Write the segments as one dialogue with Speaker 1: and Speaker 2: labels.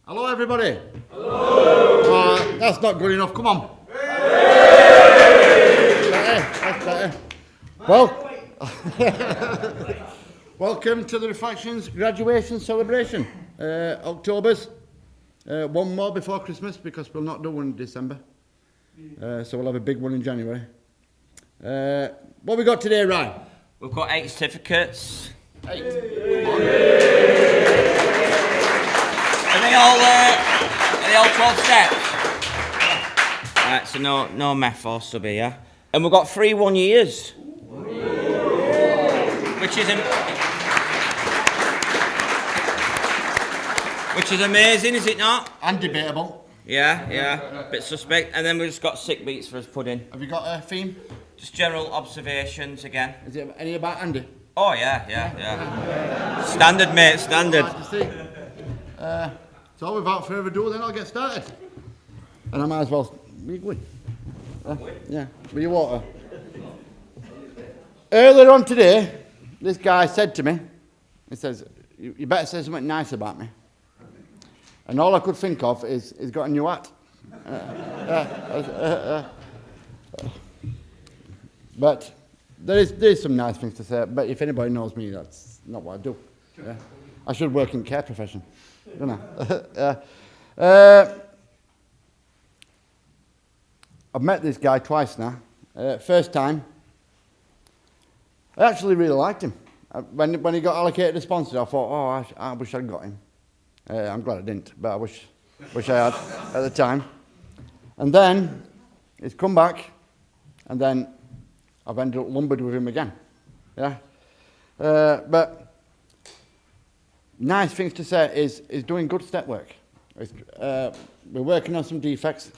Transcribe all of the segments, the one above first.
Speaker 1: Hello, everybody. Hello. That's not good enough. Come on. That's better. Well, welcome to the Reflections graduation celebration. October's. One more before Christmas because we'll not do one in December. So we'll have a big one in January. What we got today, Ryan?
Speaker 2: We've got 8 certificates.
Speaker 1: 8.
Speaker 2: Are they all 12 steps? Right, so no math or sub here. And we've got 3 1 years. Which is amazing, is it not?
Speaker 1: And debatable.
Speaker 2: Yeah. Bit suspect. And then we've just got sick beats for us pudding.
Speaker 1: Have you got a theme?
Speaker 2: Just general observations again.
Speaker 1: Is it any about Andy?
Speaker 2: Oh, yeah. Standard, mate, standard.
Speaker 1: So without further ado, then I'll get started. And I might as well... Where you going? Yeah, with your water. Earlier on today, this guy said to me, he says, you better say something nice about me. And all I could think of is he's got a new hat. But there is some nice things to say, but if anybody knows me, that's not what I do. Yeah. I should work in care profession, don't I? I've met this guy twice now. First time, I actually really liked him. When he got allocated a sponsor, I thought, I wish I'd got him. I'm glad I didn't, but I wish I had at the time. And then he's come back, and then I've ended up lumbered with him again. Yeah. But nice things to say is doing good step work. We're working on some defects.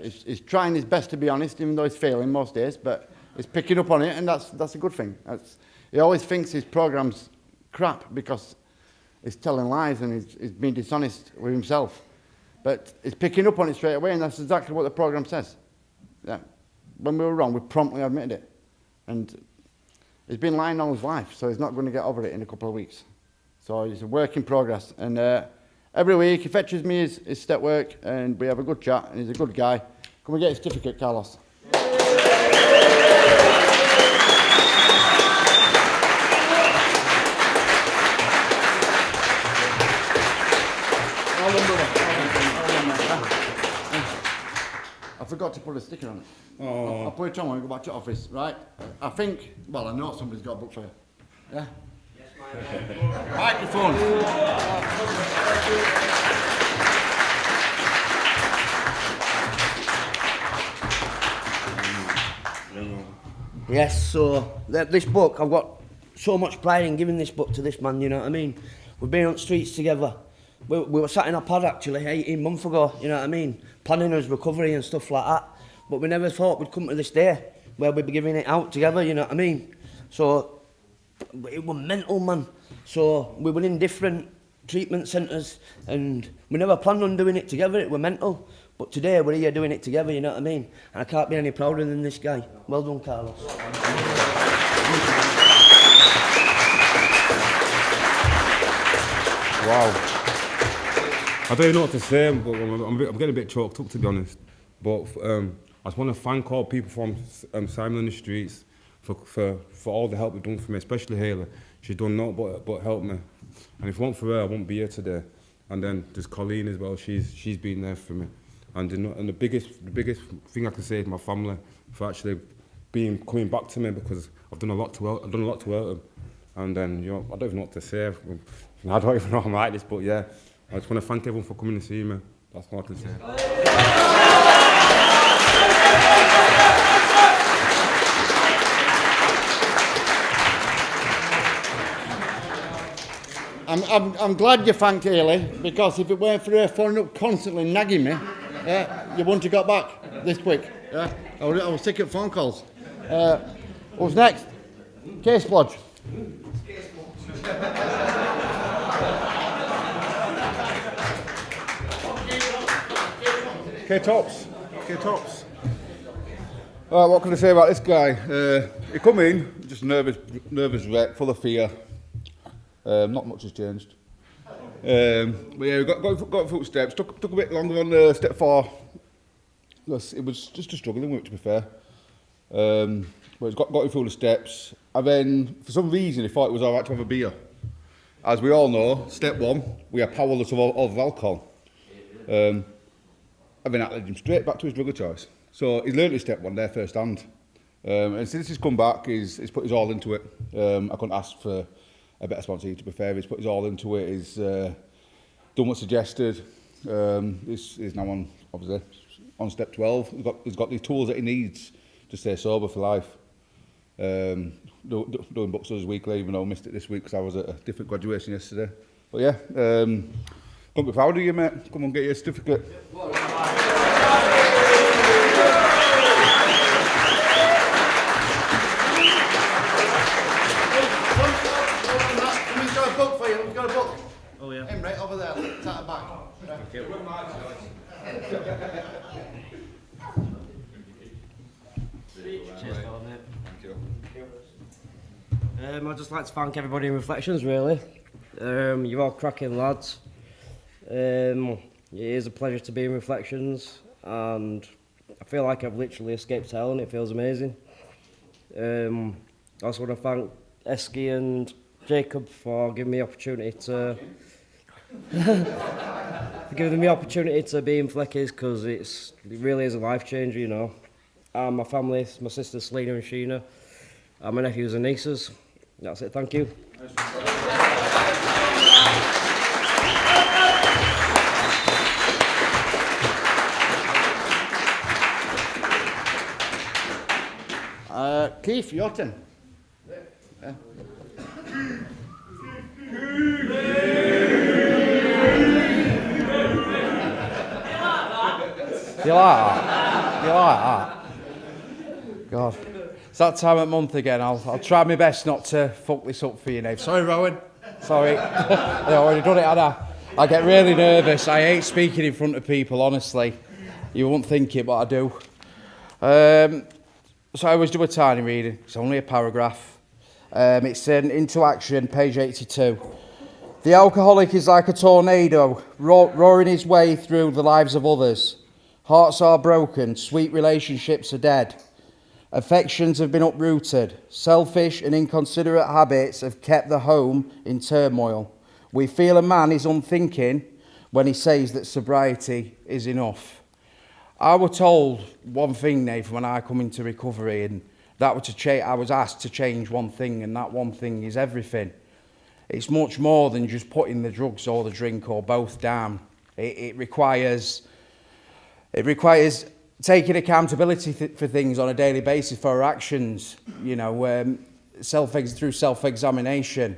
Speaker 1: He's trying his best to be honest, even though he's failing most days, but he's picking up on it, and that's a good thing. He always thinks his program's crap because he's telling lies and he's being dishonest with himself. But he's picking up on it straight away, and that's exactly what the program says. Yeah. When we were wrong, we promptly admitted it. And he's been lying all his life, so he's not going to get over it in a couple of weeks. So it's a work in progress. And every week he fetches me his step work, and we have a good chat, and he's a good guy. Can we get his certificate, Carlos? I forgot to put a sticker on it. I'll put it on when we go back to the office, right? I know somebody's got a book for you. Yeah? Yes, microphone.
Speaker 3: Yes, so this book, I've got so much pride in giving this book to this man, you know what I mean? We've been on the streets together. We were sat in a pod actually 18 months ago, you know what I mean? Planning his recovery and stuff like that. But we never thought we'd come to this day where we'd be giving it out together, you know what I mean? So it was mental, man. So we were in different treatment centres and we never planned on doing it together, it was mental. But today we're here doing it together, you know what I mean? And I can't be any prouder than this guy. Well done, Carlos.
Speaker 4: Wow. I don't even know what to say, but I'm getting a bit choked up, to be honest. But I just want to thank all people from Simon in the Streets for all the help they've done for me, especially Haley. She's done nothing but help me. And if it weren't for her, I wouldn't be here today. And then there's Colleen as well, she's been there for me. And the biggest thing I can say is my family for actually coming back to me, because I've done a lot to help them. And then, I don't even know what to say. I don't even know I'm like this, but yeah. I just want to thank everyone for coming to see me. That's all I can say.
Speaker 1: I'm glad you thanked Haley, because if it weren't for her phoning up constantly nagging me, you wouldn't have got back this quick. Yeah? I was sick of phone calls. What's next? Klodge.
Speaker 4: K-Tops. What can I say about this guy? He come in, just nervous wreck, full of fear. Not much has changed.
Speaker 5: But yeah, we got through steps. Took a bit longer on step 4. It was just a struggling with it, to be fair. But it's got through the steps. And then, for some reason, he thought it was all right to have a beer. As we all know, step 1, we are powerless of alcohol. And then that led him straight back to his drug of choice. So he's learned his step 1 there firsthand. And since he's come back, he's put his all into it. I couldn't ask for a better sponsor, to be fair. He's put his all into it. He's done what's suggested. He's now on, obviously, on step 12. He's got the tools that he needs to stay sober for life. Doing book studies weekly, even though I missed it this week because I was at a different graduation yesterday. But yeah, couldn't be proud of you, mate. Come on, get your certificate.
Speaker 1: Can we got a book for you? We've got a book.
Speaker 6: Oh yeah.
Speaker 1: Him right over there. It's at the back.
Speaker 3: Cheers, fella, mate. I'd just like to thank everybody in Reflections, really. You're all cracking lads. It is a pleasure to be in Reflections, and I feel like I've literally escaped hell, and it feels amazing. I also want to thank Esky and Jacob for giving me the opportunity to be in Fleckies, because it really is a life changer, you know. And my family, my sisters Selena and Sheena, and my nephews and nieces. That's it, thank you.
Speaker 1: Keith, your turn. Yeah.
Speaker 7: You like that? You like that? God. It's that time of month again. I'll try my best not to fuck this up for you, Nave. Sorry, Rowan. Sorry. I've already done it, had I get really nervous. I hate speaking in front of people, honestly. You won't think it, but I do. So I always do a tiny reading. It's only a paragraph. It's an Into Action, page 82. The alcoholic is like a tornado, roaring his way through the lives of others. Hearts are broken, sweet relationships are dead. Affections have been uprooted. Selfish and inconsiderate habits have kept the home in turmoil. We feel a man is unthinking when he says that sobriety is enough. I was told one thing, Nathan, when I come into recovery, and that was I was asked to change one thing, and that one thing is everything. It's much more than just putting the drugs or the drink or both down. It requires taking accountability for things on a daily basis for our actions, you know, through self-examination.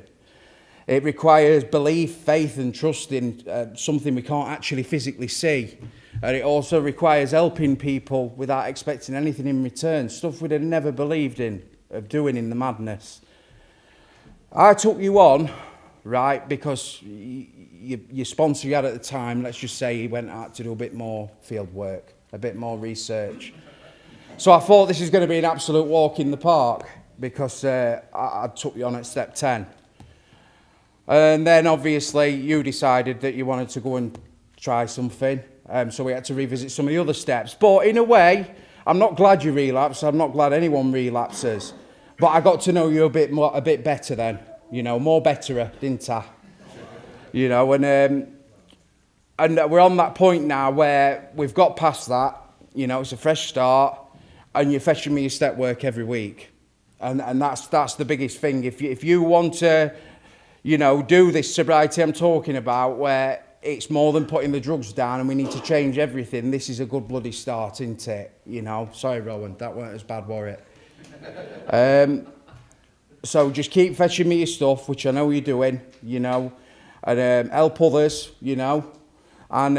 Speaker 7: It requires belief, faith and trust in something we can't actually physically see. And it also requires helping people without expecting anything in return, stuff we'd have never believed of doing in the madness. I took you on, right, because your sponsor you had at the time, let's just say he went out to do a bit more field work, a bit more research. So I thought this is going to be an absolute walk in the park, because I took you on at step 10. And then obviously you decided that you wanted to go and try something. So we had to revisit some of the other steps. But in a way, I'm not glad you relapsed. I'm not glad anyone relapses. But I got to know you a bit better then. You know, more betterer, didn't I? You know, and we're on that point now where we've got past that. You know, it's a fresh start, and you're fetching me your step work every week, and that's the biggest thing. If you want to, you know, do this sobriety I'm talking about, where it's more than putting the drugs down and we need to change everything, this is a good bloody start, isn't it? You know, sorry, Rowan, that weren't as bad, were it? So just keep fetching me your stuff, which I know you're doing, you know, and help others, you know, and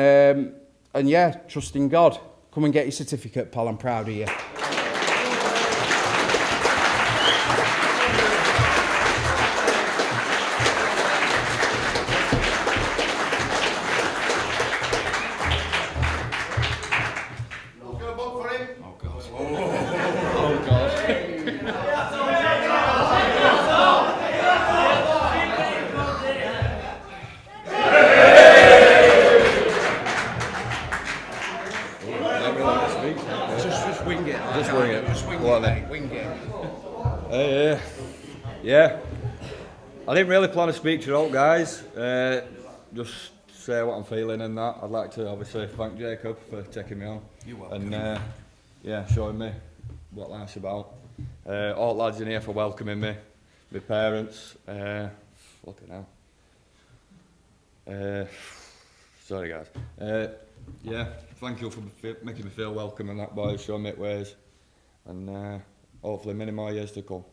Speaker 7: yeah, trust in God. Come and get your certificate, pal, I'm proud of you.
Speaker 6: didn't really plan to speak to you all, guys. Just say what I'm feeling and that. I'd like to obviously thank Jacob for taking me on.
Speaker 2: You're welcome.
Speaker 6: And yeah, showing me what life's about. All the lads in here for welcoming me. My parents. Fucking hell. Sorry, guys. Yeah, thank you for making me feel welcome and that, boys. Showing me ways. And hopefully many more years to come.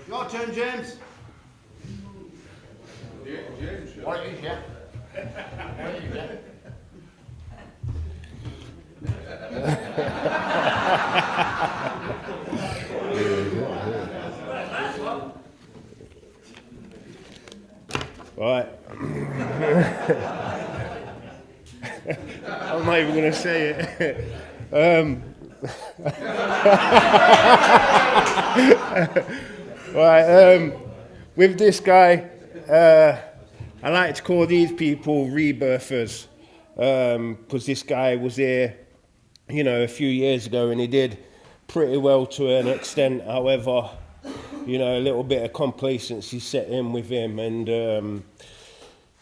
Speaker 1: Your turn, James.
Speaker 5: James, yeah.
Speaker 1: Oh, it is, yeah.
Speaker 8: Right. I'm not even going to say it. Right. With this guy, I like to call these people rebirthers, because this guy was here, you know, a few years ago, and he did pretty well to an extent. However, you know, a little bit of complacency set in with him, and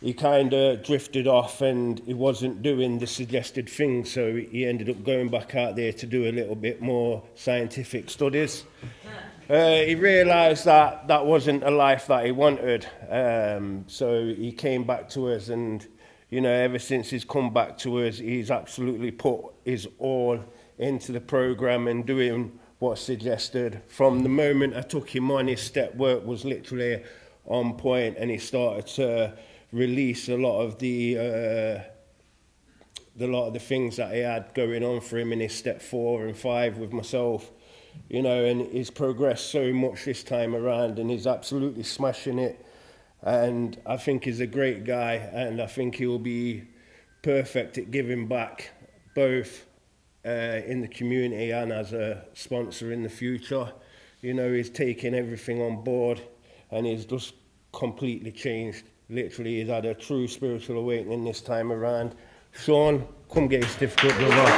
Speaker 8: he kind of drifted off, and he wasn't doing the suggested thing, so he ended up going back out there to do a little bit more scientific studies. He realised that that wasn't a life that he wanted, so he came back to us, and you know, ever since he's come back to us, he's absolutely put his all into the programme and doing what's suggested. From the moment I took him on, his step work was literally on point, and he started to release a lot of the things that he had going on for him in his step 4 and 5 with myself, you know, and he's progressed so much this time around, and he's absolutely smashing it. And I think he's a great guy, and I think he'll be perfect at giving back, both in the community and as a sponsor in the future. You know, he's taken everything on board, and he's just completely changed. Literally, he's had a true spiritual awakening this time around. Sean, come get your certificate, brother.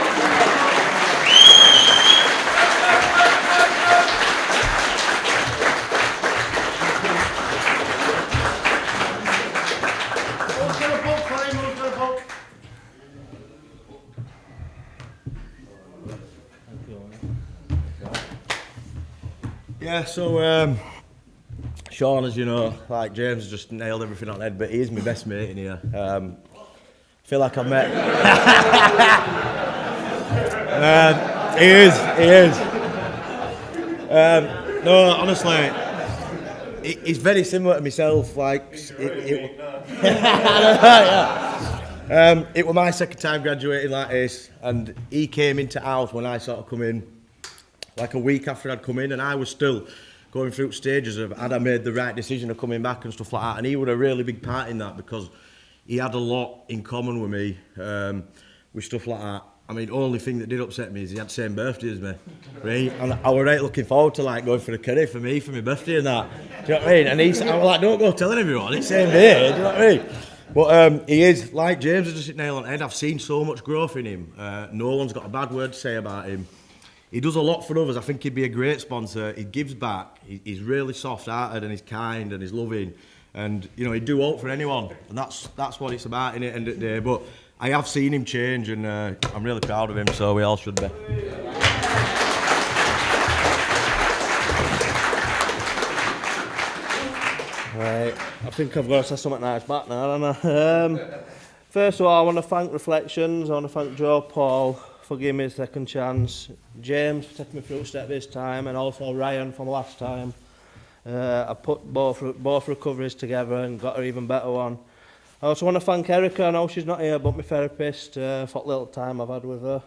Speaker 6: Yeah, so Sean, as you know, like James, just nailed everything on the head, but he is my best mate in here. Feel like I've met. He is. No, honestly, he's very similar to myself. Like, it was my second time graduating like this, and he came into ours when I sort of come in, like a week after I'd come in, and I was still going through stages of had I made the right decision of coming back and stuff like that. And he was a really big part in that, because he had a lot in common with me, with stuff like that. I mean, only thing that did upset me is he had the same birthday as me, right? And I was right looking forward to like going for a curry for me for my birthday and that. Do you know what I mean? And I was like, don't go telling everyone, it's the same day. Do you know what I mean? But he is, like James has just hit nail on the head. I've seen so much growth in him. No one's got a bad word to say about him. He does a lot for others. I think he'd be a great sponsor. He gives back. He's really soft-hearted, and he's kind, and he's loving. And, you know, he'd do all for anyone. And that's what it's about in the end of the day. But I have seen him change, and I'm really proud of him, so we all should be.
Speaker 9: Right, I think I've got to say something nice back now, haven't I? First of all, I want to thank Reflections. I want to thank Joe Paul for giving me a second chance, James for taking me through a step this time, and also Ryan from last time. I put both recoveries together and got an even better one. I also want to thank Erica. I know she's not here, but my therapist, for the little time I've had with her.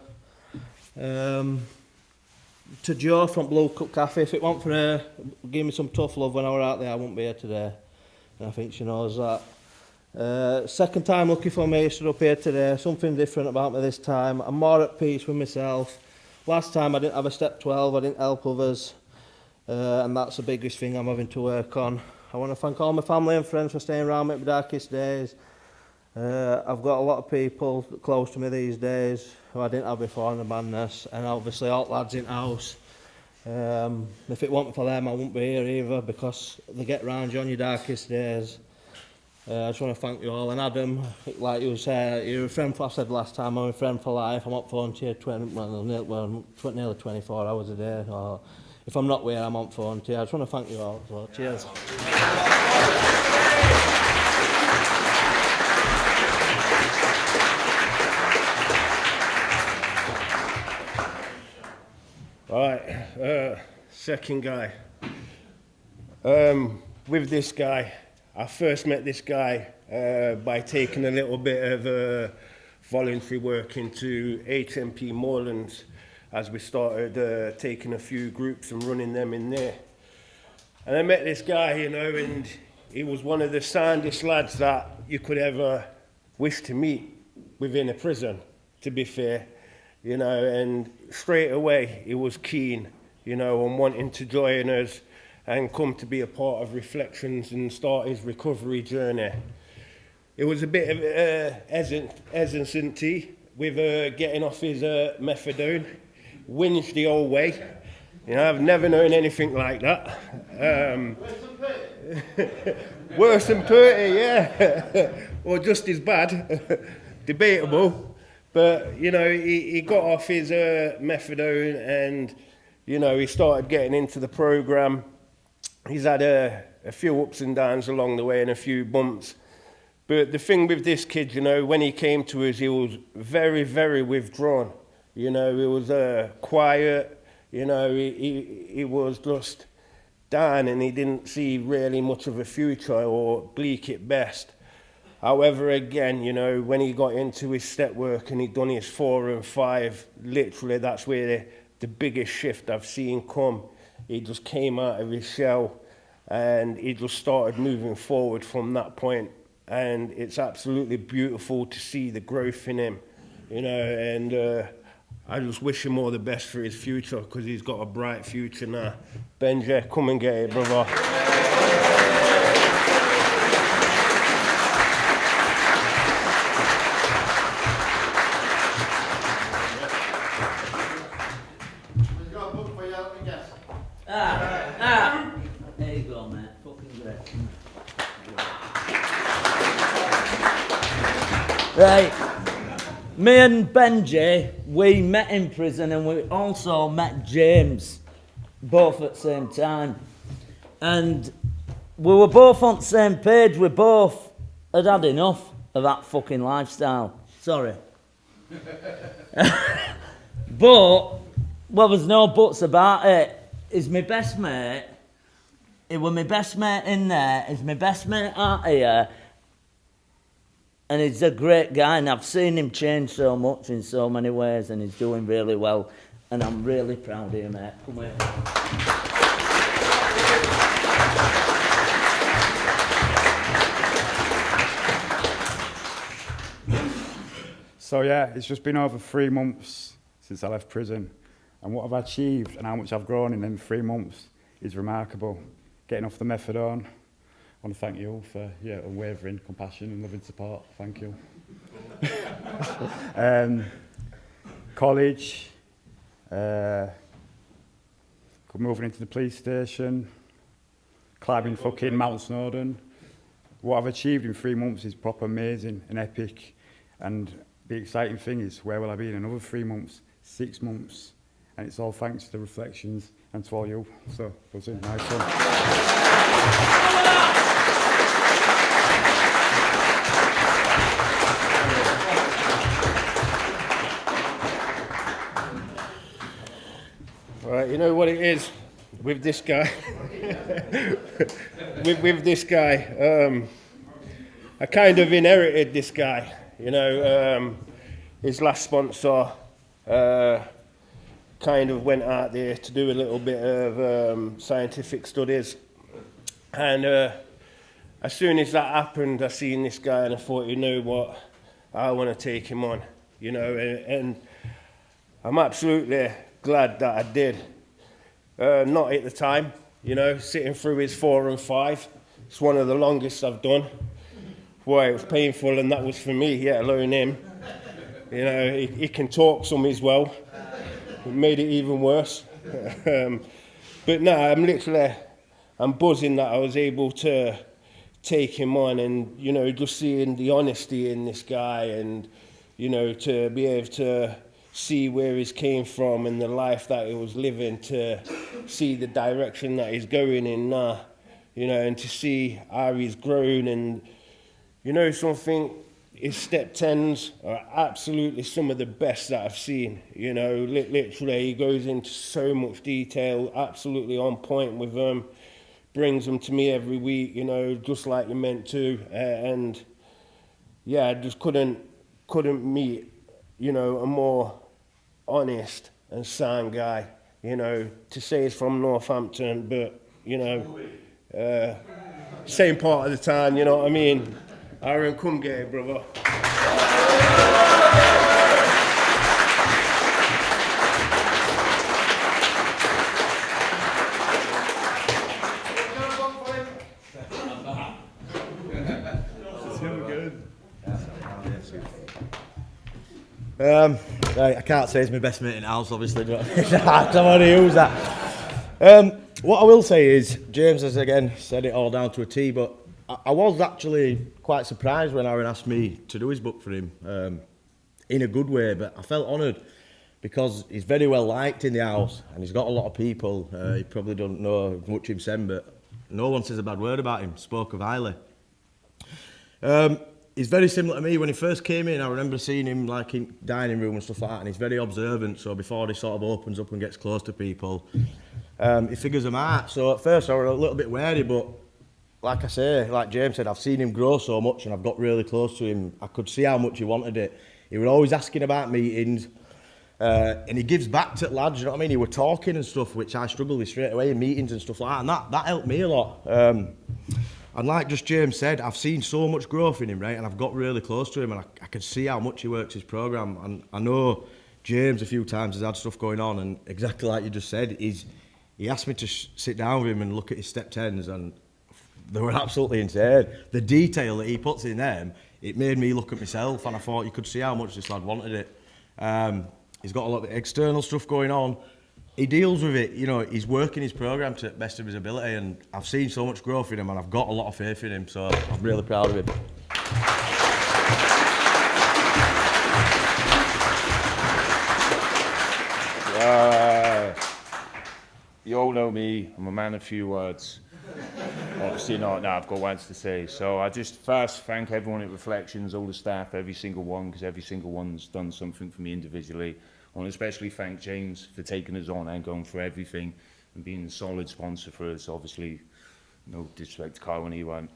Speaker 9: To Joe from Blue Cup Cafe, if it weren't for her giving me some tough love when I was out there, I wouldn't be here today. And I think she knows that. Second time lucky for me, stood up here today. Something different about me this time. I'm more at peace with myself. Last time I didn't have a step 12, I didn't help others. And that's the biggest thing I'm having to work on. I want to thank all my family and friends for staying around me at my darkest days. I've got a lot of people close to me these days who I didn't have before in the madness, and obviously all lads in house. If it wasn't for them, I wouldn't be here either, because they get round you on your darkest days. I just want to thank you all. And Adam, like you said, you're a friend for, I said last time, I'm a friend for life. I'm up phone to you nearly 24 hours a day. Or if I'm not with you, I'm on phone to you. I just want to thank you all. So, cheers.
Speaker 8: Right, second guy. With this guy, I first met this guy by taking a little bit of voluntary work into HMP Moorlands as we started taking a few groups and running them in there. And I met this guy, you know, and he was one of the soundest lads that you could ever wish to meet within a prison, to be fair. You know, and straight away he was keen, you know, on wanting to join us and come to be a part of Reflections and start his recovery journey. It was a bit of hesitancy with getting off his methadone, whinged the whole way. You know, I've never known anything like that. Worse than Purty, yeah. Or just as bad, debatable. But, you know, he got off his methadone and, you know, he started getting into the programme. He's had a few ups and downs along the way and a few bumps. But the thing with this kid, you know, when he came to us, he was very, very withdrawn. You know, he was quiet. You know, he was just down and he didn't see really much of a future, or bleak at best. However, again, you know, when he got into his step work and he'd done his 4 and 5, literally that's where the biggest shift I've seen come. He just came out of his shell and he just started moving forward from that point. And it's absolutely beautiful to see the growth in him, you know, and I just wish him all the best for his future, because he's got a bright future now. Benji, come and get it, brother.
Speaker 2: There you go, mate. Fucking great. Right. Me and Benji, we met in prison, and we also met James, both at the same time. And we were both on the same page. We both had had enough of that fucking lifestyle. Sorry. But, well, there's no buts about it. He's my best mate. He was my best mate in there. He's my best mate out here. And he's a great guy, and I've seen him change so much in so many ways, and he's doing really well. And I'm really proud of you, mate. Come here.
Speaker 10: So yeah, it's just been over 3 months since I left prison, and what I've achieved and how much I've grown in them 3 months is remarkable. Getting off the methadone. I want to thank you all for your unwavering compassion and loving support. Thank you. College, moving into the police station, climbing fucking Mount Snowdon. What I've achieved in 3 months is proper amazing and epic. And the exciting thing is, where will I be in another 3 months, 6 months? And it's all thanks to the Reflections and to all you. So, buzzing, nice one.
Speaker 8: Right, you know what it is with this guy? with this guy, I kind of inherited this guy, you know. His last sponsor kind of went out there to do a little bit of scientific studies, and as soon as that happened, I seen this guy and I thought, you know what, I want to take him on, you know, and I'm absolutely glad that I did. Not at the time, you know, sitting through his 4 and 5. It's one of the longest I've done. boy, it was painful, and that was for me, yeah, alone him. You know, he can talk some as well. It made it even worse. But no, I'm buzzing that I was able to take him on, and, you know, just seeing the honesty in this guy, and, you know, to be able to see where he's came from and the life that he was living, to see the direction that he's going in now, you know, and to see how he's grown. And, you know, something, his step 10s are absolutely some of the best that I've seen. You know, literally he goes into so much detail, absolutely on point with them, brings them to me every week, you know, just like you're meant to. And yeah, I just couldn't meet, you know, a more honest and sound guy. You know, to say he's from Northampton, but, you know, same part of the town, you know what I mean? Ariel, come get it, brother.
Speaker 6: Right, I can't say he's my best mate in the house, obviously, but I don't want to use that. What I will say is, James has again said it all down to a T, but I was actually quite surprised when Aaron asked me to do his book for him, in a good way, but I felt honoured because he's very well liked in the house and he's got a lot of people. He probably don't know much himself, but no one says a bad word about him, spoke of highly. He's very similar to me. When he first came in, I remember seeing him like in dining room and stuff like that, and he's very observant, so before he sort of opens up and gets close to people, he figures them out. So at first I was a little bit wary, but like I say, like James said, I've seen him grow so much and I've got really close to him. I could see how much he wanted it. He was always asking about meetings, and he gives back to lads, you know what I mean? He were talking and stuff, which I struggled with straight away in meetings and stuff like that, and that helped me a lot. And like just James said, I've seen so much growth in him, right? And I've got really close to him, and I can see how much he works his programme. And I know James a few times has had stuff going on, and exactly like you just said, he asked me to sit down with him and look at his step 10s, and they were absolutely insane. The detail that he puts in them, it made me look at myself, and I thought you could see how much this lad wanted it. He's got a lot of external stuff going on. He deals with it, you know, he's working his programme to the best of his ability, and I've seen so much growth in him, and I've got a lot of faith in him, so I'm really proud of him.
Speaker 11: You all know me, I'm a man of few words. Obviously not, no, I've got words to say. So I just first thank everyone at Reflections, all the staff, every single one, because every single one's done something for me individually. I want to especially thank James for taking us on and going through everything and being a solid sponsor for us. Obviously, no disrespect to Carl when he won't.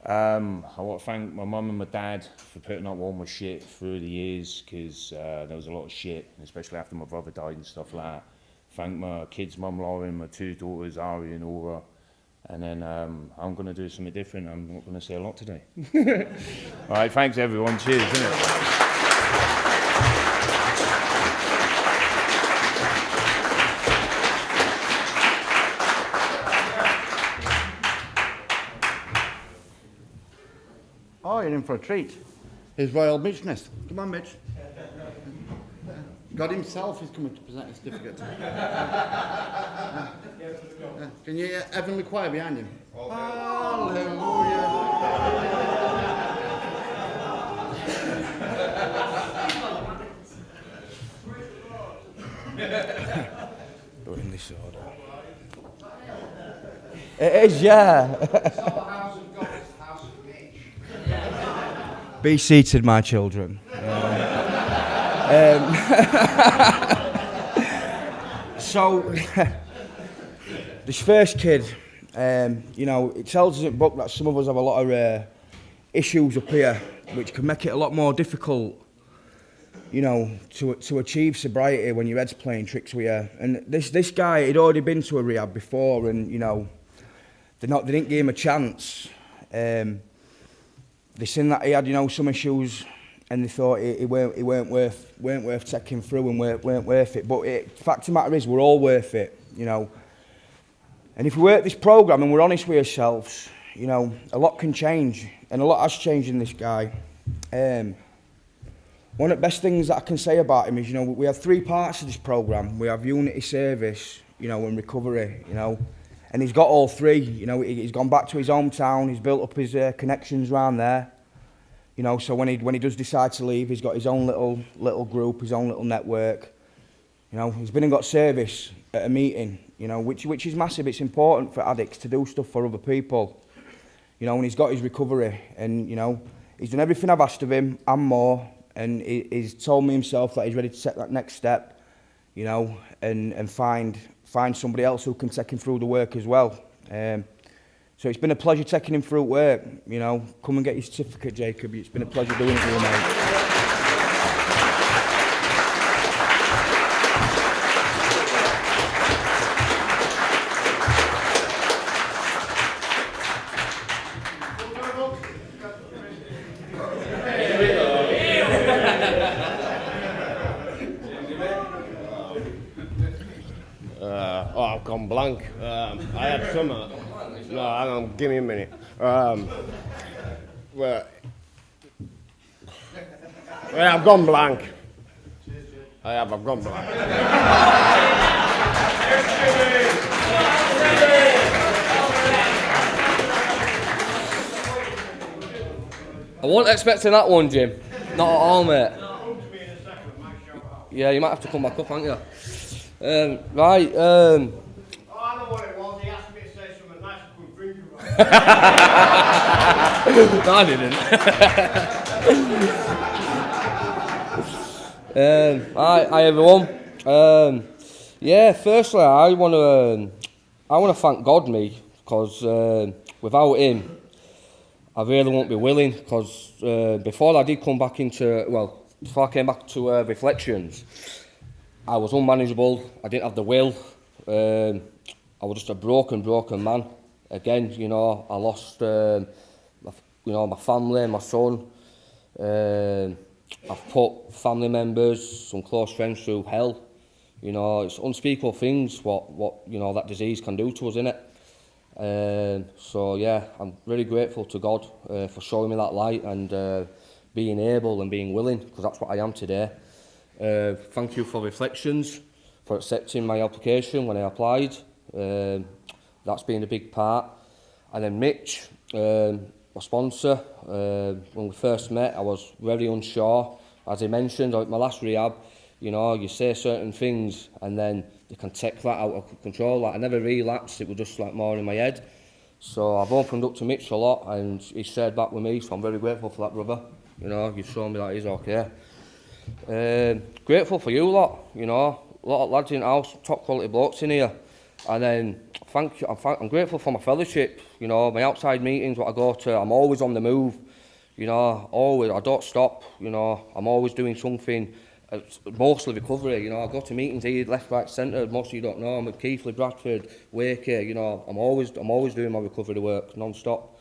Speaker 11: I want to thank my mum and my dad for putting up all my shit through the years, because there was a lot of shit, especially after my brother died and stuff like that. Thank my kids' mum Lauren, my two daughters Ariel and Aura. And then I'm going to do something different. I'm not going to say a lot today. All right, thanks everyone. Cheers, isn't it?
Speaker 1: Oh, you're in for a treat. His Royal Mitchness. Come on, Mitch. God himself is coming to present a certificate. Can you hear Heavenly Choir behind him? Hallelujah.
Speaker 6: Do it in this order. It is, yeah. Be seated, my children. So, this first kid, you know, it tells us in the book that some of us have a lot of issues up here, which can make it a lot more difficult, you know, to achieve sobriety when your head's playing tricks with you. And this guy, he'd already been to a rehab before, and, you know, they didn't give him a chance. They seen that he had, you know, some issues, and they thought he weren't worth taking through and weren't worth it. But the fact of the matter is, we're all worth it, you know. And if we work this programme and we're honest with ourselves, you know, a lot can change.
Speaker 3: and a lot has changed in this guy. One of the best things that I can say about him is, you know, we have 3 parts of this programme. We have unity, service, you know, and recovery, you know. And he's got all 3, you know. He's gone back to his hometown, he's built up his connections around there. You know, so when he does decide to leave, he's got his own little group, his own little network. You know, he's been and got service at a meeting, you know, which is massive. It's important for addicts to do stuff for other people. You know, and he's got his recovery, and, you know, he's done everything I've asked of him and more. And he's told me himself that he's ready to take that next step, you know, and find somebody else who can take him through the work as well. So it's been a pleasure taking him through work, you know. Come and get your certificate, Jacob. It's been a pleasure doing it with you, mate.
Speaker 6: I've gone blank. I had some. No, hang on, give me a minute. Well, I've gone blank. I've gone blank.
Speaker 12: I wasn't expecting that one, Jim. Not at all, mate. Yeah, you might have to come back up, aren't you? Right.
Speaker 6: Oh, I know what it was. He asked me to say something nice I couldn't drink about.
Speaker 12: No, I didn't. Hi everyone. Yeah, firstly, I want to thank God, because without Him, I really won't be willing. Because before I did come back before I came back to reflections, I was unmanageable. I didn't have the will. I was just a broken man. Again, you know, I lost, my family, my son. I've put family members, some close friends through hell. You know, it's unspeakable things what you know that disease can do to us, innit? So yeah, I'm really grateful to God for showing me that light and being able and being willing, because that's what I am today. Thank you for Reflections, for accepting my application when I applied. That's been a big part. And then Mitch, my sponsor, when we first met, I was very unsure. As he mentioned, at my last rehab, you know, you say certain things and then you can take that out of control. Like, I never relapsed, it was just like more in my head. So I've opened up to Mitch a lot and he shared back with me, so I'm very grateful for that, brother. You know, you've shown me that he's okay. Grateful for you lot, you know, a lot of lads in the house, top quality blokes in here. And then thank you, I'm grateful for my fellowship, you know, my outside meetings, what I go to, I'm always on the move, you know, always, I don't stop, you know, I'm always doing something, mostly recovery, you know, I go to meetings here, left, right, centre, most of you don't know, I'm at Keighley, Bradford, Wakey, you know, I'm always doing my recovery work, non-stop.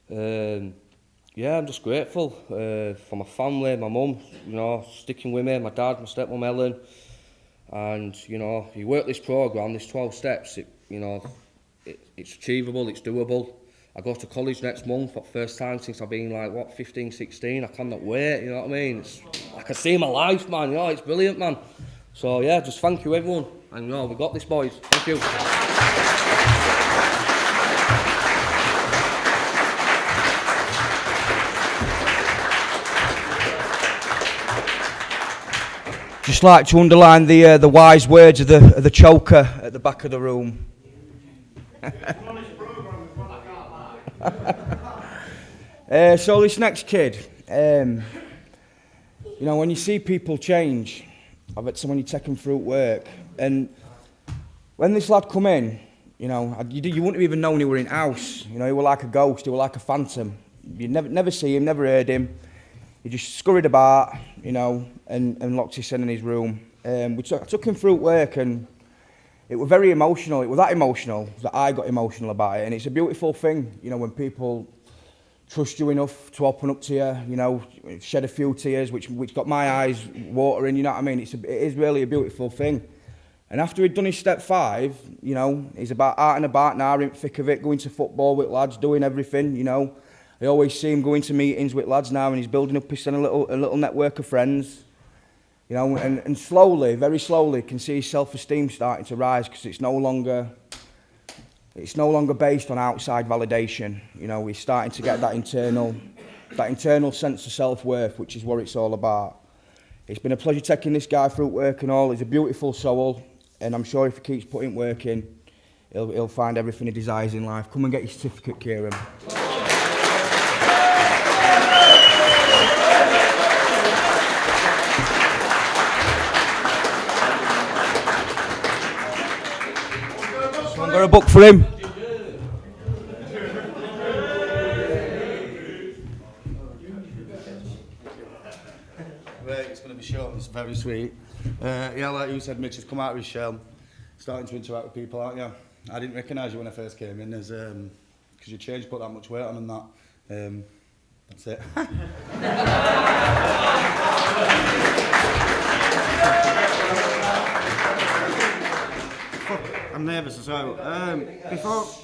Speaker 12: Yeah, I'm just grateful for my family, my mum, you know, sticking with me, my dad, my stepmom Ellen. And, you know, you work this programme, this 12 steps, it's achievable, it's doable. I go to college next month for the first time since I've been 15, 16. I cannot wait, you know what I mean? I can see my life, man, you know, it's brilliant, man. So, yeah, just thank you, everyone. And, you know, we got this, boys. Thank you.
Speaker 3: Just like to underline the wise words of the choker at the back of the room. So this next kid, you know, when you see people change, I bet when you take them through work, and when this lad come in, you know, you wouldn't have even known he were in house. You know, he was like a ghost, he was like a phantom. You never see him, never heard him. He just scurried about, you know, and locked his son in his room. I took him through work, and it was very emotional. It was that emotional that I got emotional about it. And it's a beautiful thing, you know, when people trust you enough to open up to you, you know, shed a few tears, which got my eyes watering, you know what I mean? It is really a beautiful thing. And after he'd done his step 5, you know, he's out and about now, in the thick of it, going to football with lads, doing everything, you know. I always see him going to meetings with lads now, and he's building up a little network of friends. You know, and slowly, very slowly, can see his self-esteem starting to rise, because it's no longer based on outside validation. You know, he's starting to get that internal sense of self-worth, which is what it's all about. It's been a pleasure taking this guy through work and all. He's a beautiful soul, and I'm sure if he keeps putting work in, he'll find everything he desires in life. Come and get your certificate, Kieran. Someone got a book for him?
Speaker 6: It's going to be short. It's very sweet. Yeah, like you said, Mitch has come out of his shell, starting to interact with people, aren't you? I didn't recognise you when I first came in, as because you changed, put that much weight on, and that. That's it.
Speaker 13: I'm nervous as well.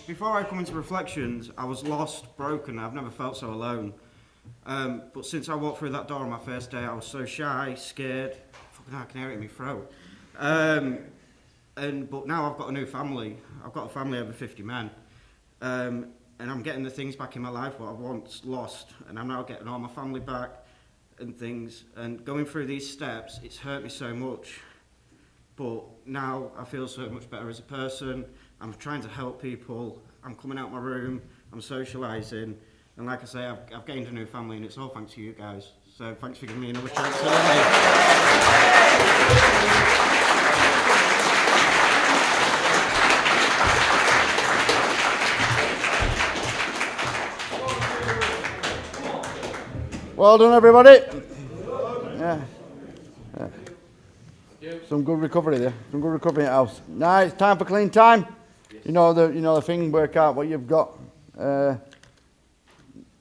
Speaker 13: Before I come into reflections, I was lost, broken. I've never felt so alone. But since I walked through that door on my first day, I was so shy, scared. Fucking hell, I can hear it in my throat. But now I've got a new family. I've got a family over 50 men. And I'm getting the things back in my life what I once lost. And I'm now getting all my family back and things. And going through these steps, it's hurt me so much. But now I feel so much better as a person. I'm trying to help people. I'm coming out my room. I'm socialising. And like I say, I've gained a new family, and it's all thanks to you guys. So thanks for giving me another chance to
Speaker 1: Well done, everybody. Yeah. Some good recovery there. Some good recovery at house. Now it's time for clean time. You know the thing. Work out what you've got.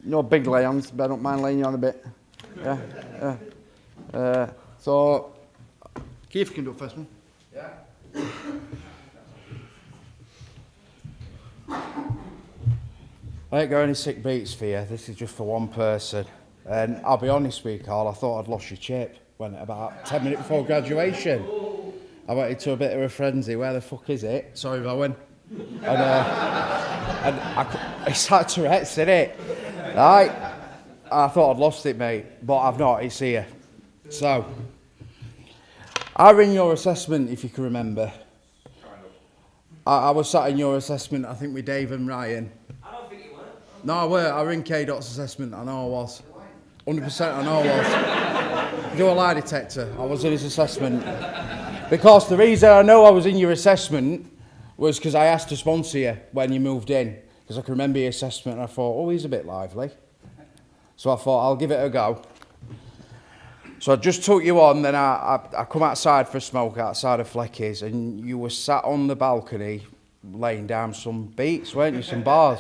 Speaker 1: No big lay-ons, but I don't mind laying you on a bit. Yeah. So Keith can do first one.
Speaker 7: Yeah. I ain't got any sick beats for you. This is just for one person. And I'll be honest with you, Carl, I thought I'd lost your chip when about 10 minutes before graduation. I went into a bit of a frenzy. Where the fuck is it? Sorry, Rowan. And it's like Tourette's, isn't it? Right? I thought I'd lost it, mate, but I've not. It's here. So, I ran your assessment, if you can remember. I was sat in your assessment, I think, with Dave and Ryan.
Speaker 2: I don't think you were.
Speaker 7: No, I were. I ran K-Dot's assessment. I know I was. 100% I know I was. Do a lie detector. I was in his assessment. Because the reason I know I was in your assessment was because I asked to sponsor you when you moved in. Because I can remember your assessment and I thought, oh, he's a bit lively. So I thought, I'll give it a go. So I just took you on, then I come outside for a smoke outside of Flecky's, and you were sat on the balcony laying down some beats, weren't you, some bars?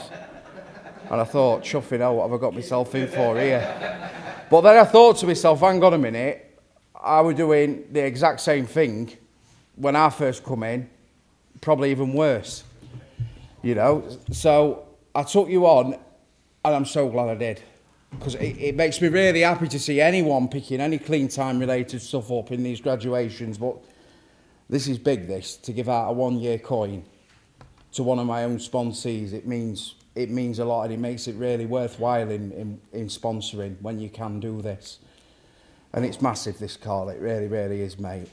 Speaker 7: And I thought, chuffing out, what have I got myself in for here? But then I thought to myself, hang on a minute, I was doing the exact same thing when I first come in, probably even worse, you know? So I took you on, and I'm so glad I did. Because it makes me really happy to see anyone picking any clean time related stuff up in these graduations, but this is big, this, to give out a 1-year coin to one of my own sponsees. It means a lot, and it makes it really worthwhile in sponsoring when you can do this. And it's massive, this, Carl, it really, really is, mate.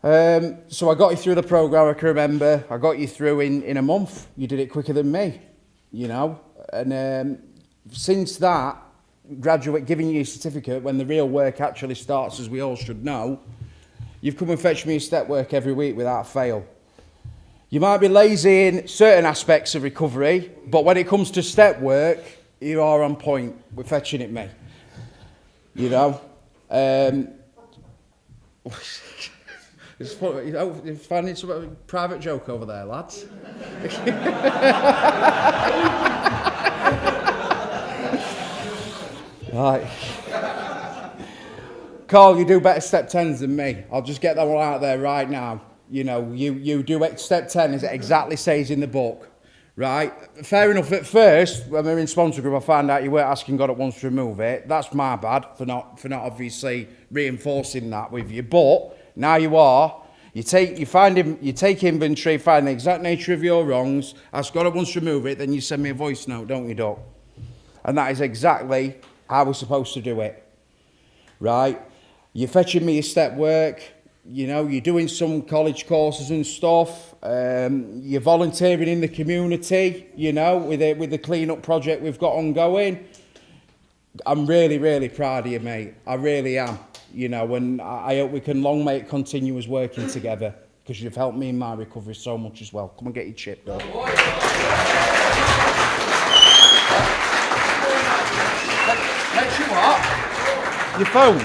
Speaker 7: So I got you through the programme, I can remember. I got you through in a month. You did it quicker than me, you know. And since that, giving you a certificate when the real work actually starts, as we all should know, you've come and fetched me a step work every week without fail. You might be lazy in certain aspects of recovery, but when it comes to step work, you are on point with fetching it, me. You know? It's funny, you're finding some private joke over there, lads. Right. Carl, you do better step 10s than me. I'll just get that one out there right now. You know, you do step 10 as it exactly says in the book. Right, fair enough. At first, when we were in sponsor group, I found out you weren't asking God at once to remove it. That's my bad for not obviously reinforcing that with you. But now you are. You take inventory, find the exact nature of your wrongs, ask God at once to remove it, then you send me a voice note, don't you, Doc? And that is exactly how we're supposed to do it. Right? You're fetching me your step work. You know, you're doing some college courses and stuff. You're volunteering in the community, you know, with the clean-up project we've got ongoing. I'm really, really proud of you, mate. I really am. You know, and I hope we can long make continuous working together, because you've helped me in my recovery so much as well. Come and get your chip, though. Fetch you what? Your phone.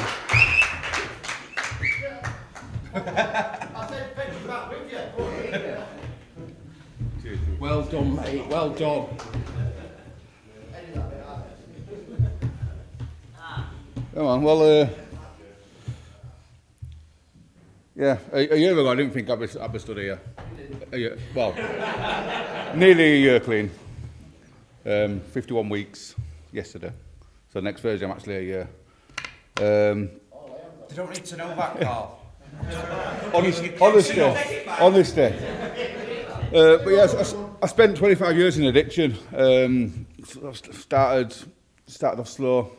Speaker 7: Well done, mate. Well done.
Speaker 5: Come on, well, yeah, a year ago I didn't think I'd be stood here. Well, nearly a year clean. 51 weeks yesterday. So next Thursday I'm actually a year.
Speaker 7: They don't need to know that, Carl.
Speaker 5: Honestly. But yes, I spent 25 years in addiction. Started off slow,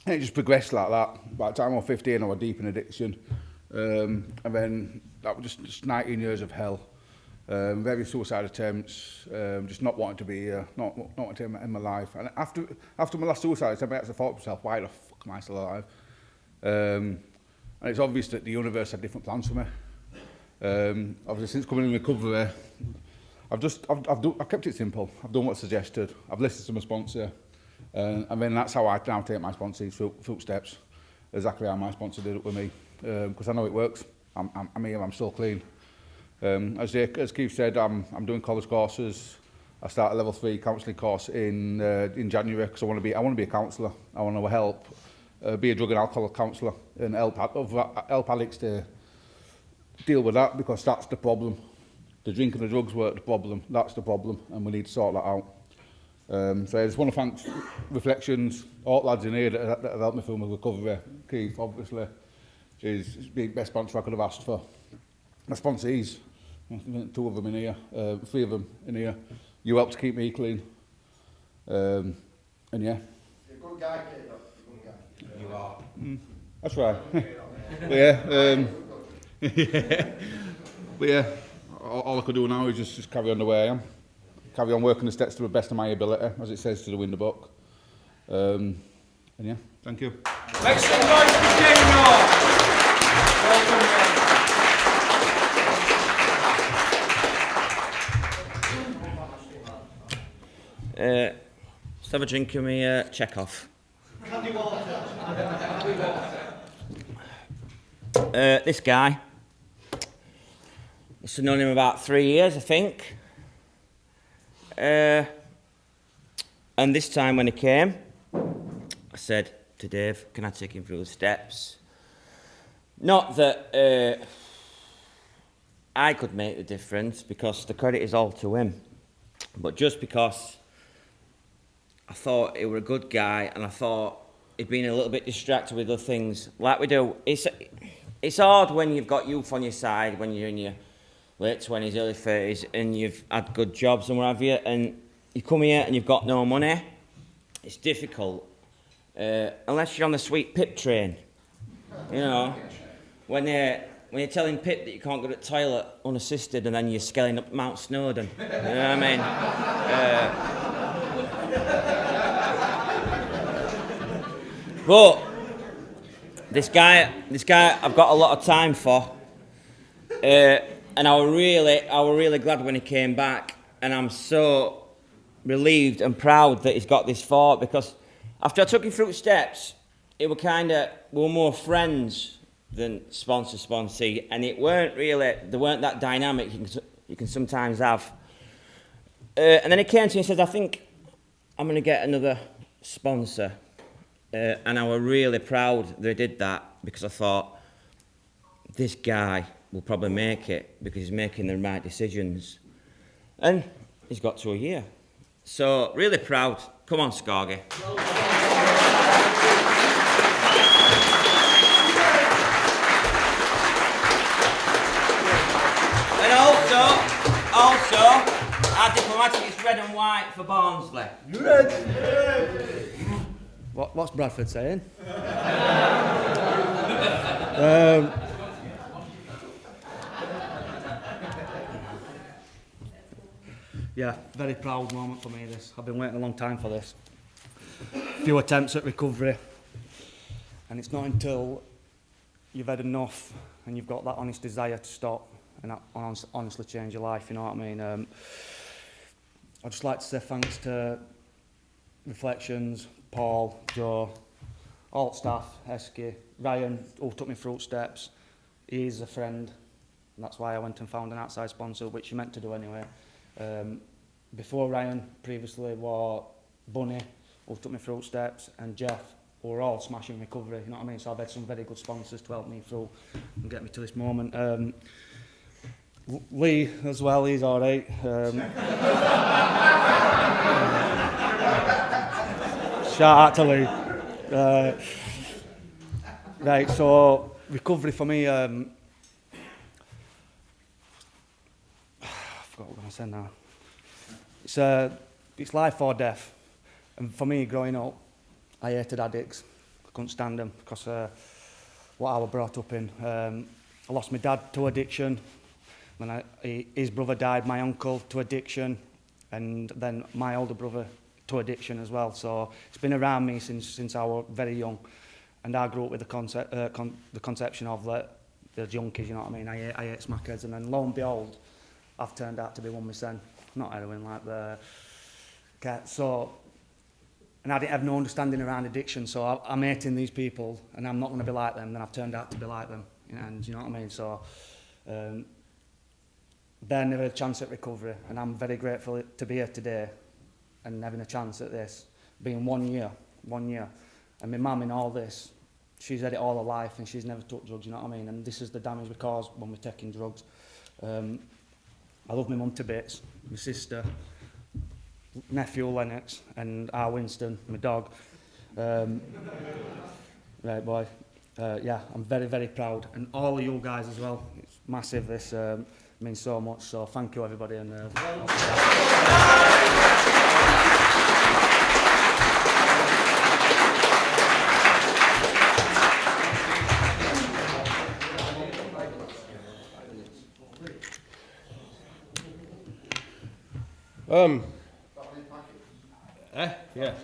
Speaker 5: and it just progressed like that. By the time I was 15, I was deep in addiction, and then that was just 19 years of hell. Various suicide attempts, just not wanting to be here, not wanting to end my life. And after my last suicide attempt, I actually thought to myself, why the fuck am I still alive? And it's obvious that the universe had different plans for me. Obviously, since coming in recovery, I've kept it simple. I've done what's suggested. I've listened to my sponsor, and then that's how I now take my sponsor's footsteps. Exactly how my sponsor did it with me, because I know it works. I'm here. I'm still clean. As Keith said, I'm doing college courses. I start a level 3 counselling course in January, because I want to be a counsellor. I want to help be a drug and alcohol counsellor and help addicts to deal with that, because that's the problem. The drink and the drugs weren't the problem. That's the problem, and we need to sort that out. So I just want to thank Reflections, all the lads in here that have helped me through my recovery. Keith, obviously, is the best sponsor I could have asked for. My sponsees, 2 of them in here, 3 of them in here. You helped to keep me clean. And yeah.
Speaker 6: You're a good guy, Kieran. You're a good guy. You are.
Speaker 5: That's right. But yeah, but yeah, all I could do now is just carry on the way I am. Carry on working the steps to the best of my ability, as it says to the window book. And yeah, thank you.
Speaker 7: Make some noise for Kieran.
Speaker 2: Let's have a drink of me Chekhov. This guy, I've known him about 3 years, I think. And this time when he came, I said to Dave, can I take him through the steps? Not that I could make the difference, because the credit is all to him, but just because I thought he were a good guy, and I thought he'd been a little bit distracted with other things, like we do. It's hard when you've got youth on your side, when you're in your late 20s, early 30s, and you've had good jobs and what have you, and you come here and you've got no money. It's difficult, unless you're on the sweet Pip train. You know, when you're telling Pip that you can't go to the toilet unassisted, and then you're scaling up Mount Snowdon. You know what I mean? But this guy I've got a lot of time for, and I was really glad when he came back, and I'm so relieved and proud that he's got this far, because after I took him through the steps, we were more friends than sponsee, and they weren't that dynamic you can sometimes have. And then he came to me and said, I think I'm going to get another sponsor. And I was really proud that he did that, because I thought, this guy will probably make it, because he's making the right decisions. And he's got to a year. So, really proud. Come on, Scari. And also, our diplomatic is red and white for Barnsley.
Speaker 3: What's Bradford saying? Yeah, very proud moment for me this. I've been waiting a long time for this. Few attempts at recovery, and it's not until you've had enough and you've got that honest desire to stop and that honestly change your life, you know what I mean? I'd just like to say thanks to Reflections, Paul, Joe, all staff, Esky, Ryan, who took me through steps. He's a friend, and that's why I went and found an outside sponsor, which you meant to do anyway. Before Ryan, previously, was Bunny, who took me through steps, and Jeff, who were all smashing recovery, you know what I mean? So I've had some very good sponsors to help me through and get me to this moment. Lee, as well, he's all right. Shout out to Lee. Right, so recovery for me, I forgot what I'm going to say now. It's life or death. And for me, growing up, I hated addicts. I couldn't stand them because what I was brought up in. I lost my dad to addiction. Then his brother died, my uncle to addiction, and then my older brother to addiction as well. So it's been around me since I was very young. And I grew up with the conception of the junkies, you know what I mean? I ate smackers, and then lo and behold, I've turned out to be one myself. Not heroin, like the cat. So, and I didn't have no understanding around addiction, so I'm hating these people, and I'm not going to be like them, then I've turned out to be like them, and you know what I mean? So, they never had a chance at recovery, and I'm very grateful to be here today and having a chance at this, being 1 year, and my mum in all this, she's had it all her life, and she's never took drugs, you know what I mean? And this is the damage we cause when we're taking drugs. I love my mum to bits, my sister, nephew Lennox, and our Winston, my dog. Right, boy. Yeah, I'm very, very proud. And all of you guys as well. It's massive, this means so much. So thank you, everybody. And
Speaker 8: yeah.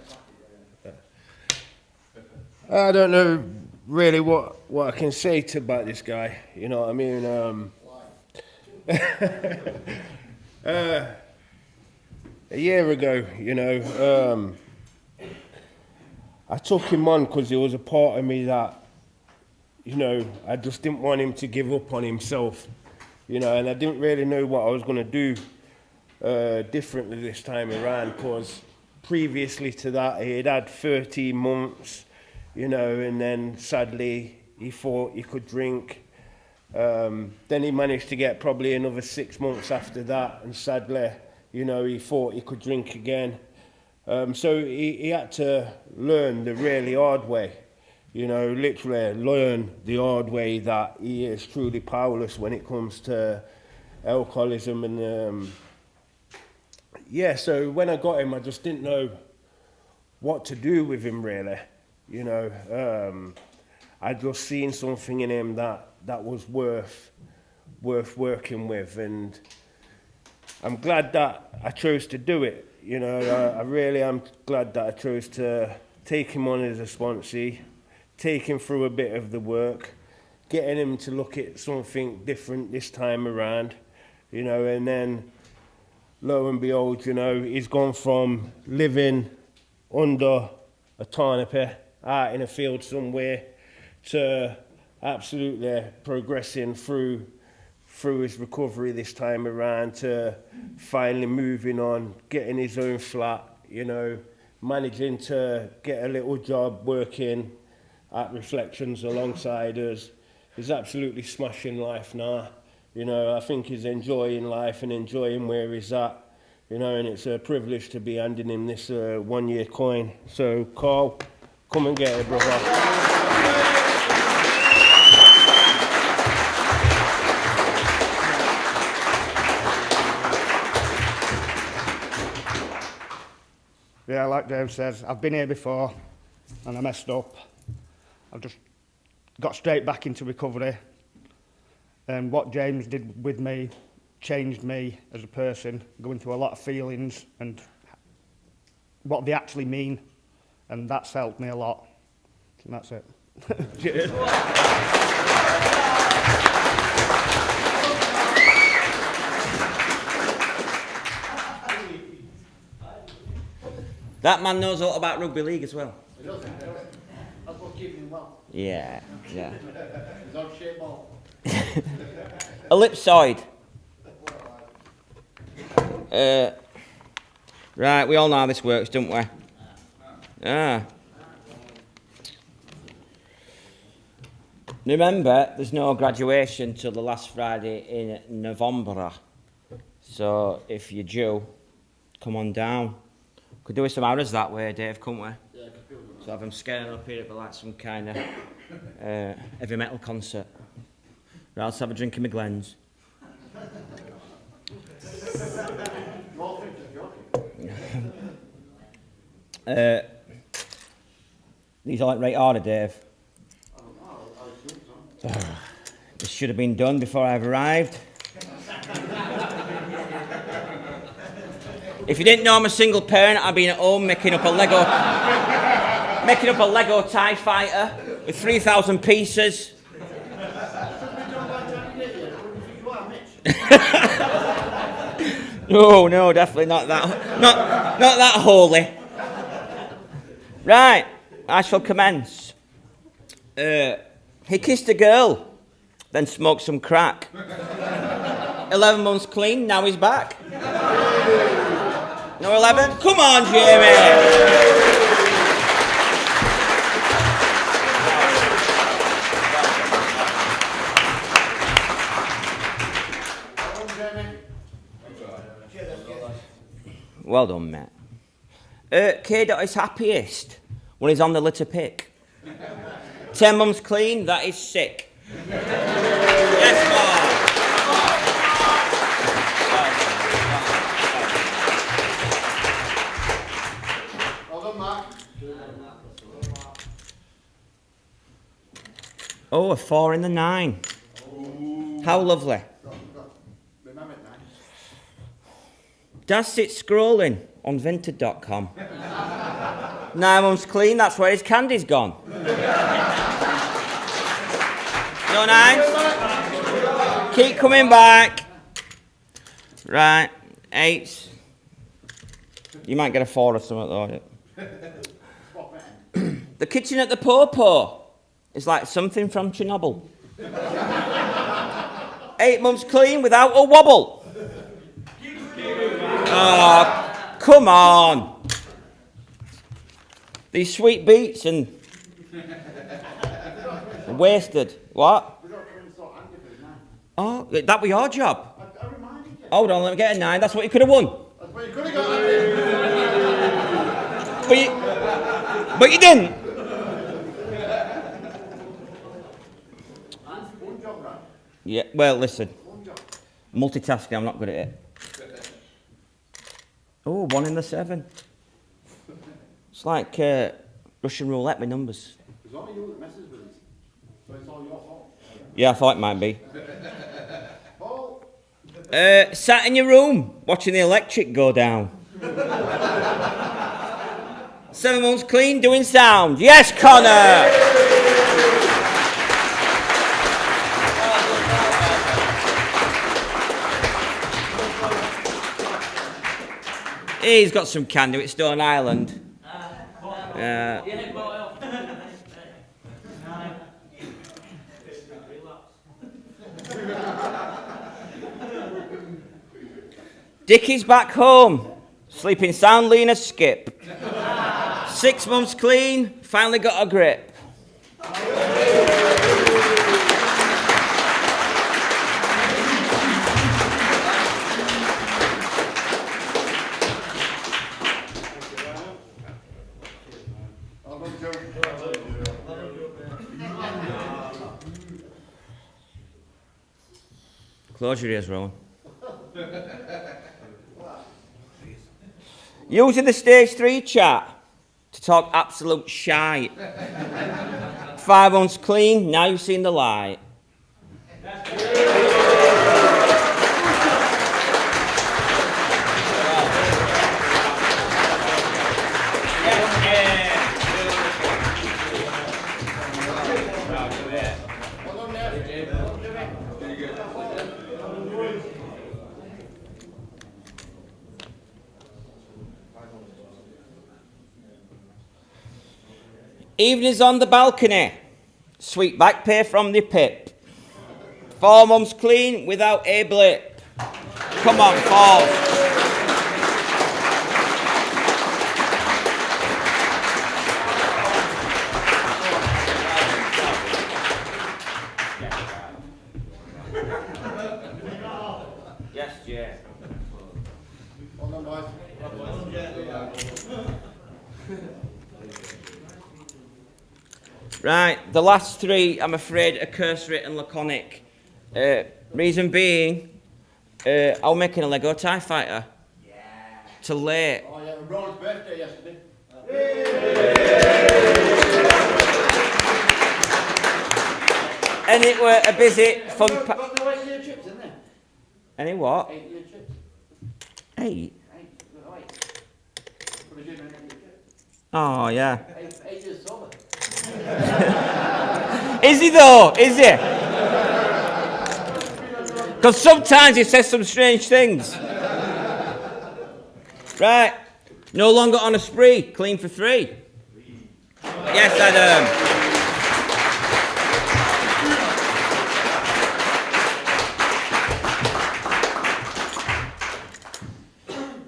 Speaker 8: I don't know really what I can say about this guy, you know what I mean? A year ago, you know, I took him on because there was a part of me that, you know, I just didn't want him to give up on himself, you know, and I didn't really know what I was going to do differently this time around, because previously to that he had 13 months, you know, and then sadly he thought he could drink. Then he managed to get probably another 6 months after that, and sadly, you know, he thought he could drink again. So he had to learn the really hard way, you know, literally learn the hard way that he is truly powerless when it comes to alcoholism. And yeah, so when I got him, I just didn't know what to do with him, really. You know, I'd just seen something in him that was worth working with, and I'm glad that I chose to do it. You know, I really am glad that I chose to take him on as a sponsee, take him through a bit of the work, getting him to look at something different this time around, you know, and then lo and behold, you know, he's gone from living under a canopy out in a field somewhere to absolutely progressing through his recovery this time around, to finally moving on, getting his own flat, you know, managing to get a little job working at Reflections alongside us. He's absolutely smashing life now. You know, I think he's enjoying life and enjoying where he's at. you know, and it's a privilege to be handing him this 1 year coin. So, Carl, come and get it, brother.
Speaker 14: Yeah, like Dave says, I've been here before and I messed up. I've just got straight back into recovery. And what James did with me changed me as a person, going through a lot of feelings and what they actually mean. And that's helped me a lot. And that's it. Cheers.
Speaker 2: That man knows all about rugby league as well.
Speaker 1: He does. That's what's keeping him well.
Speaker 2: Yeah, yeah.
Speaker 1: He's on shape ball.
Speaker 2: Ellipsoid. Right, we all know how this works, don't we? Remember, there's no graduation till the last Friday in November. So if you're due, come on down. Could do with some hours that way, Dave, couldn't we?
Speaker 1: Yeah,
Speaker 2: so have them scaring up here, it'd be like some kind of heavy metal concert. Right, let's have a drink in my Glens. These aren't right harder, Dave. This should have been done before I've arrived. If you didn't know I'm a single parent, I've been at home making up a Lego TIE fighter with 3,000 pieces. No, definitely not that. Not that holy. Right, I shall commence. He kissed a girl, then smoked some crack. 11 months clean, now he's back. No 11? Come on, Jamie! Well done, mate. Kid at his happiest when he's on the litter pick. 10 months clean, that is sick. Yes, Mark.
Speaker 1: Well done, Mark.
Speaker 2: Oh, a 4 in the 9. Ooh. How lovely.
Speaker 1: Remember it now.
Speaker 2: Dad sits scrolling on vinted.com. 9 months clean, that's where his candy's gone. No 9s? Keep coming back. Right, 8s. You might get a 4 or something though. The kitchen at the Popo is like something from Chernobyl. 8 months clean without a wobble. Oh, come on. These sweet beats and wasted. What? Oh, that was your job. Hold on, let me get a 9. That's what you could have won.
Speaker 1: That's what you could have got.
Speaker 2: But you didn't.
Speaker 1: One job, right?
Speaker 2: Yeah, well, listen. Multitasking, I'm not good at it. Oh, 1 in the 7. It's like Russian roulette with numbers.
Speaker 1: It's only you that messes with it. So it's all your fault.
Speaker 2: Yeah, I thought it might be. Sat in your room, watching the electric go down. 7 months clean, doing sound. Yes, Connor! He's got some candy at Stone Island. Dickie's back home, sleeping soundly in a skip. 6 months clean, finally got a grip.
Speaker 15: Close your ears, Rowan. Using the stage 3 chat to talk absolute shite. 5 months clean, now you've seen the light. Evenings on the balcony. Sweet back pay from the pip. 4 months clean without a blip. Come on, Paul. Yes, Jay. Right, the last 3, I'm afraid, are cursory and laconic. Reason being, I'm making a Lego TIE Fighter. Yeah. Till late.
Speaker 1: Oh yeah, Ron's birthday yesterday.
Speaker 15: And it were a busy, fun...
Speaker 1: Got no 8-year chips in there.
Speaker 15: Any what?
Speaker 1: 8-year chips.
Speaker 15: 8?
Speaker 1: 8. For the gym and 8-year chips.
Speaker 15: Oh, yeah.
Speaker 1: 8 years sober.
Speaker 15: Is he though? Is he? Because sometimes he says some strange things. Right. No longer on a spree. Clean for 3. Yes, Adam.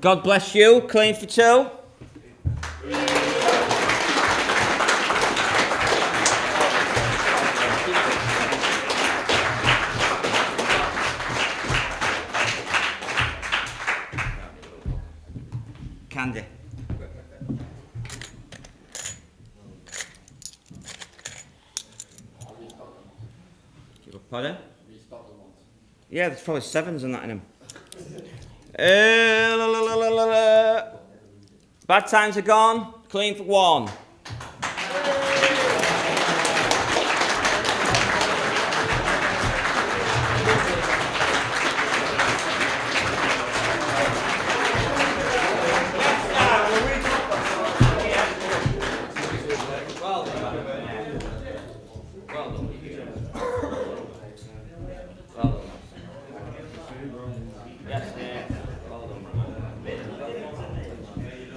Speaker 15: God bless you. Clean for 2. Candy. Pardon? Yeah, there's probably 7s and that in them. Bad times are gone. Clean for 1.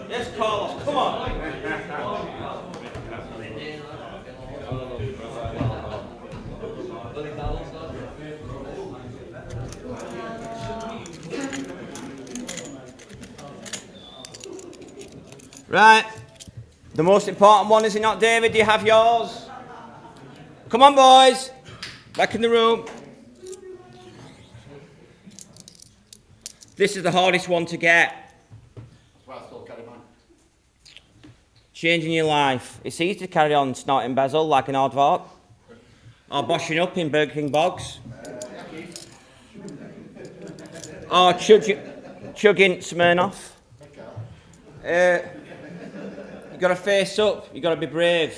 Speaker 15: Yes, Carlos, come on. Right. The most important one, is it not, David? Do you have yours? Come on, boys. Back in the room. This is the hardest one to get.
Speaker 1: That's why I still carry mine.
Speaker 15: Changing your life. It's easy to carry on snorting bezel like an aardvark. Or boshing up in Burger King bogs. Or chugging Smirnoff. You got to face up. You got to be brave.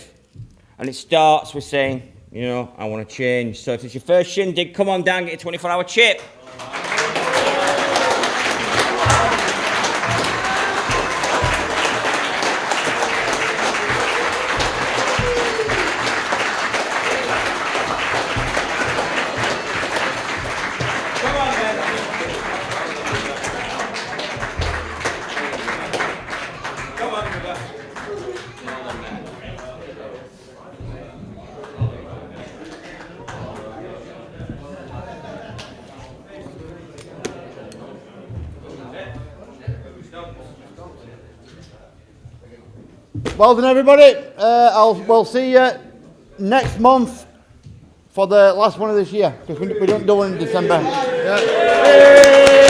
Speaker 15: And it starts with saying, you know, I want to change. So if it's your first shindig, come on down, get a 24-hour chip.
Speaker 1: Well done, everybody. We'll see you next month for the last one of this year, because we don't do one in December. Yeah.